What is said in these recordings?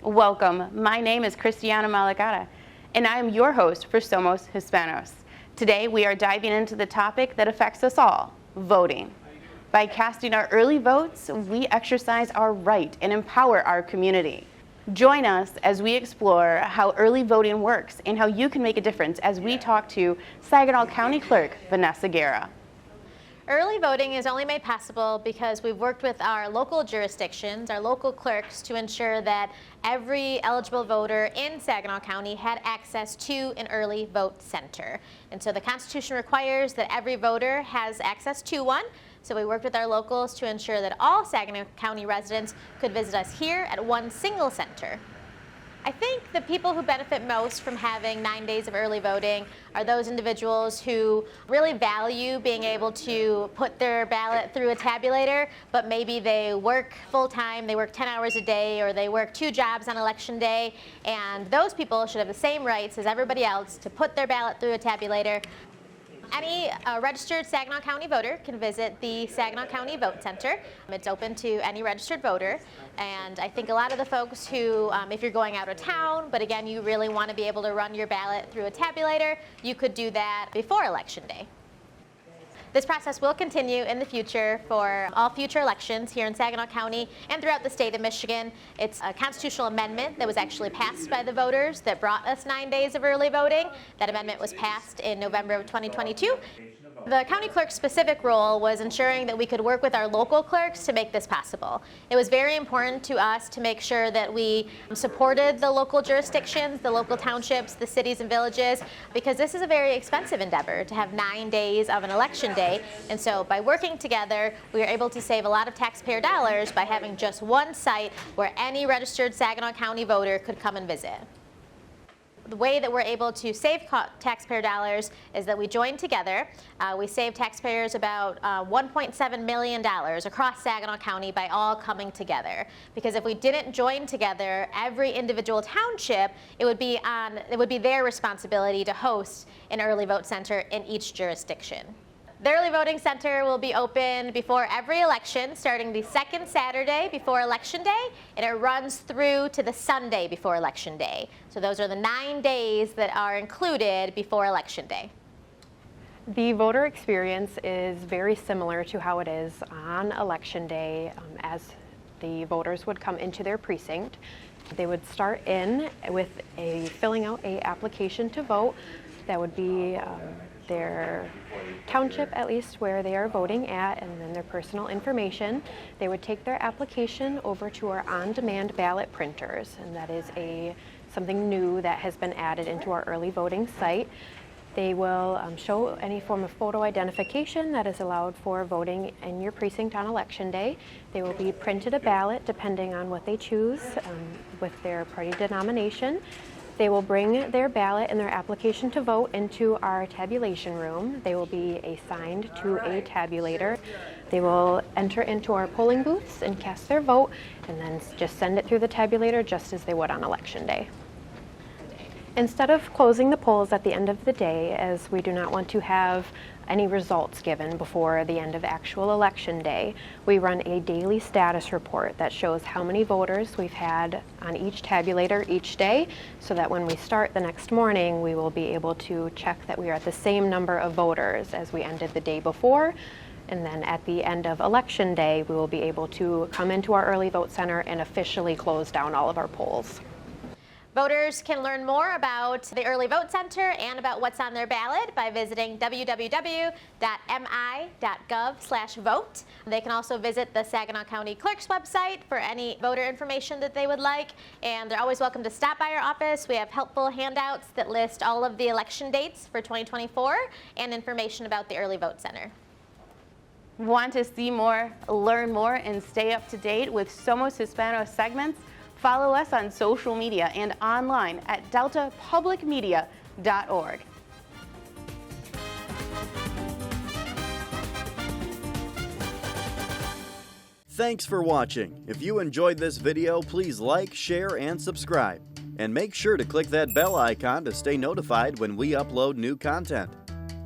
Welcome, my name is Cristiana Malagata, and I am your host for Somos, Hispanos. Today we are diving into the topic that affects us all, voting. By casting our early votes, we exercise our right and empower our community. Join us as we explore how early voting works and how you can make a difference as we talk to Saginaw County Clerk Vanessa Guerra. Early voting is only made possible because we've worked with our local jurisdictions, our local clerks, to ensure that every eligible voter in Saginaw County had access to an early vote center. And so the Constitution requires that every voter has access to one. So we worked with our locals to ensure that all Saginaw County residents could visit us here at one single center. I think the people who benefit most from having 9 days of early voting are those individuals who really value being able to put their ballot through a tabulator, but maybe they work full-time, they work 10 hours a day, or they work 2 jobs on election day, and those people should have the same rights as everybody else to put their ballot through a tabulator. Any registered Saginaw County voter can visit the Saginaw County Vote Center. It's open to any registered voter, and I think a lot of the folks who, if you're going out of town, but again you really want to be able to run your ballot through a tabulator, you could do that before Election Day. This process will continue in the future for all future elections here in Saginaw County and throughout the state of Michigan. It's a constitutional amendment that was actually passed by the voters that brought us 9 days of early voting. That amendment was passed in November of 2022. The county clerk's specific role was ensuring that we could work with our local clerks to make this possible. It was very important to us to make sure that we supported the local jurisdictions, the local townships, the cities and villages, because this is a very expensive endeavor to have 9 days of an election day. And so by working together, we were able to save a lot of taxpayer dollars by having just one site where any registered Saginaw County voter could come and visit. The way that we're able to save taxpayer dollars is that we join together. We save taxpayers about $1.7 million across Saginaw County by all coming together. Because if we didn't join together, every individual township, it would be their responsibility to host an early vote center in each jurisdiction. The early voting center will be open before every election, starting the second Saturday before Election Day, and it runs through to the Sunday before Election Day. So those are the 9 days that are included before Election Day. The voter experience is very similar to how it is on Election Day as the voters would come into their precinct. They would start in with filling out an application to vote. That would be their township, at least, where they are voting at, and then their personal information. They would take their application over to our on-demand ballot printers, and that is something new that has been added into our early voting site. They will show any form of photo identification that is allowed for voting in your precinct on Election Day. They will be printed a ballot depending on what they choose with their party denomination. They will bring their ballot and their application to vote into our tabulation room. They will be assigned to a tabulator. They will enter into our polling booths and cast their vote, and then just send it through the tabulator just as they would on Election Day. Instead of closing the polls at the end of the day, as we do not want to have any results given before the end of actual Election Day, we run a daily status report that shows how many voters we've had on each tabulator each day, so that when we start the next morning, we will be able to check that we are at the same number of voters as we ended the day before. And then at the end of Election Day, we will be able to come into our early vote center and officially close down all of our polls. Voters can learn more about the Early Vote Center and about what's on their ballot by visiting www.mi.gov/vote. They can also visit the Saginaw County Clerk's website for any voter information that they would like, and they're always welcome to stop by our office. We have helpful handouts that list all of the election dates for 2024 and information about the Early Vote Center. Want to see more, learn more, and stay up to date with Somos Hispanos segments? Follow us on social media and online at deltapublicmedia.org. Thanks for watching. If you enjoyed this video, please like, share, and subscribe. And make sure to click that bell icon to stay notified when we upload new content.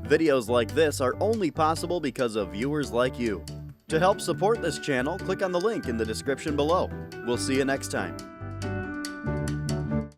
Videos like this are only possible because of viewers like you. To help support this channel, click on the link in the description below. We'll see you next time.